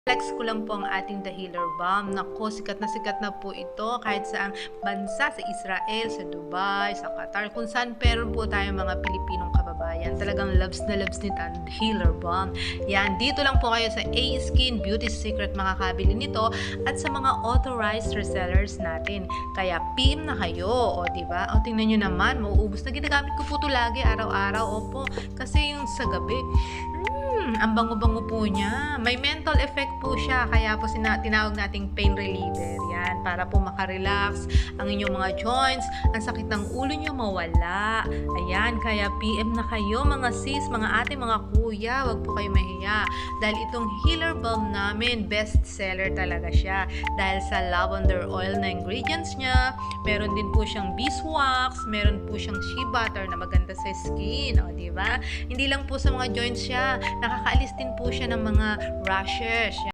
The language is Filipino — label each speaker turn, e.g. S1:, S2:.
S1: Flex ko lang po ang ating The Healer Balm. Naku, sikat na po ito kahit sa bansa, sa Israel, sa Dubai, sa Qatar, kung saan meron po tayong mga Pilipinong kababayan. Talagang loves na loves nito ang The Healer Balm. Yan, dito lang po kayo sa A-Skin Beauty Secret makakabili nito at sa mga authorized resellers natin. Kaya PM na kayo, o diba? O tingnan nyo naman, mauubos na. Ginagamit ko po ito lagi, araw-araw, opo. Kasi yung sa gabi, ang bango-bango po niya. May mental effect po siya. Kaya po tinawag nating pain reliever. Yan, para po makarelax ang inyong mga joints. Ang sakit ng ulo niyo mawala. Ayan, kaya PM na kayo mga sis, mga ate, mga kuya. Huwag po kayo mahiya. Dahil itong Healer Balm namin, best seller talaga siya. Dahil sa lavender oil na ingredients niya, meron din po siyang beeswax, meron po siyang shea butter na maganda sa skin. O, diba? Hindi lang po sa mga joints siya. Nakakaalis din po siya ng mga rashes.